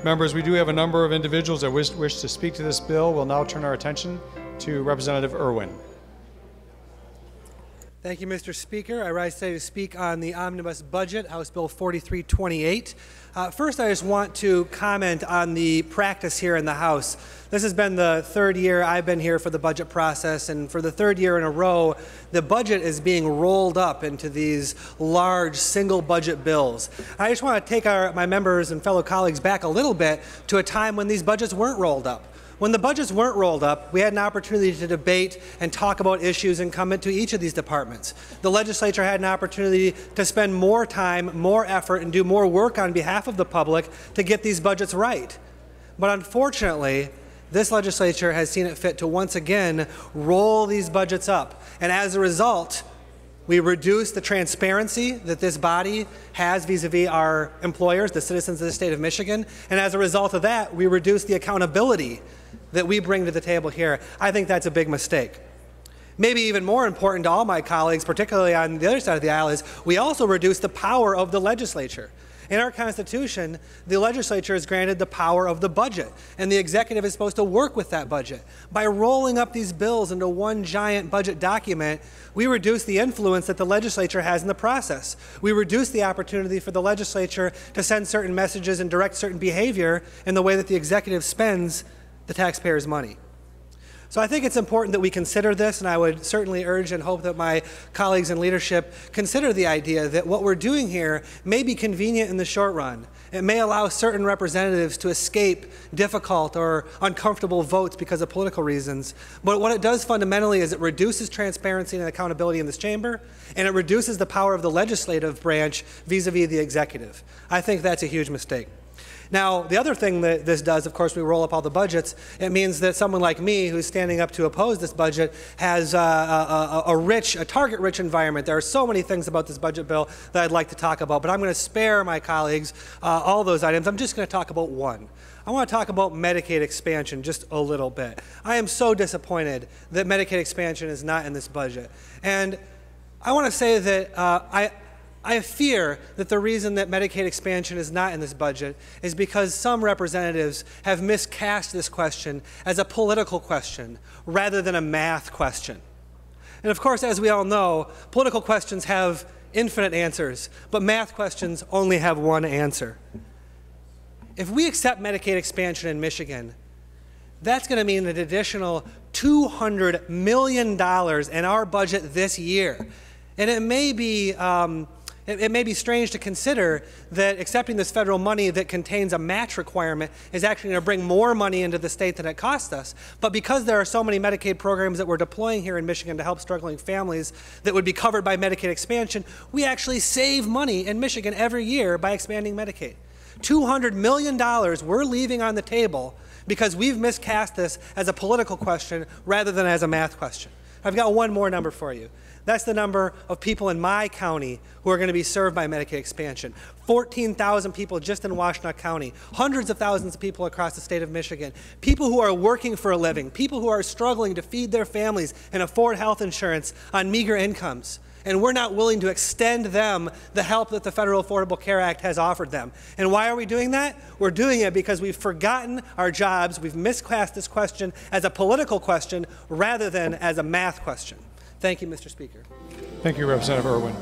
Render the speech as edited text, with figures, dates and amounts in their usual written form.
Members, we do have a number of individuals that wish to speak to this bill. We'll now turn our attention to Representative Irwin. Thank you, Mr. Speaker. I rise today to speak on the omnibus budget, House Bill 4328. First, I just want to comment on the practice here in the House. This has been the third year I've been here for the budget process, and for the third year in a row, the budget is being rolled up into these large single budget bills. I just want to take my members and fellow colleagues back a little bit to a time when these budgets weren't rolled up. When the budgets weren't rolled up, we had an opportunity to debate and talk about issues incumbent to each of these departments. The legislature had an opportunity to spend more time, more effort, and do more work on behalf of the public to get these budgets right. But unfortunately, this legislature has seen it fit to once again roll these budgets up. And as a result, we reduce the transparency that this body has vis-a-vis our employers, the citizens of the state of Michigan. And as a result of that, we reduce the accountability that we bring to the table here. I think that's a big mistake. Maybe even more important to all my colleagues, particularly on the other side of the aisle, is we also reduce the power of the legislature. In our Constitution, the legislature is granted the power of the budget, and the executive is supposed to work with that budget. By rolling up these bills into one giant budget document, we reduce the influence that the legislature has in the process. We reduce the opportunity for the legislature to send certain messages and direct certain behavior in the way that the executive spends the taxpayers' money. So I think it's important that we consider this, and I would certainly urge and hope that my colleagues in leadership consider the idea that what we're doing here may be convenient in the short run. It may allow certain representatives to escape difficult or uncomfortable votes because of political reasons. But what it does fundamentally is it reduces transparency and accountability in this chamber, and it reduces the power of the legislative branch vis-a-vis the executive. I think that's a huge mistake. Now, the other thing that this does, of course, we roll up all the budgets. It means that someone like me who's standing up to oppose this budget has a target-rich environment. There are so many things about this budget bill that I'd like to talk about, but I'm going to spare my colleagues all those items. I'm just going to talk about one. I want to talk about Medicaid expansion just a little bit. I am so disappointed that Medicaid expansion is not in this budget. And I want to say that I fear that the reason that Medicaid expansion is not in this budget is because some representatives have miscast this question as a political question rather than a math question. And of course, as we all know, political questions have infinite answers, but math questions only have one answer. If we accept Medicaid expansion in Michigan, that's going to mean an additional $200 million in our budget this year. And it may be strange to consider that accepting this federal money that contains a match requirement is actually going to bring more money into the state than it costs us. But because there are so many Medicaid programs that we're deploying here in Michigan to help struggling families that would be covered by Medicaid expansion, we actually save money in Michigan every year by expanding Medicaid. $200 million we're leaving on the table because we've miscast this as a political question rather than as a math question. I've got one more number for you. That's the number of people in my county who are going to be served by Medicaid expansion. 14,000 people just in Washtenaw County, hundreds of thousands of people across the state of Michigan, people who are working for a living, people who are struggling to feed their families and afford health insurance on meager incomes. And we're not willing to extend them the help that the Federal Affordable Care Act has offered them. And why are we doing that? We're doing it because we've forgotten our jobs. We've misclassed this question as a political question rather than as a math question. Thank you, Mr. Speaker. Thank you, Representative Irwin.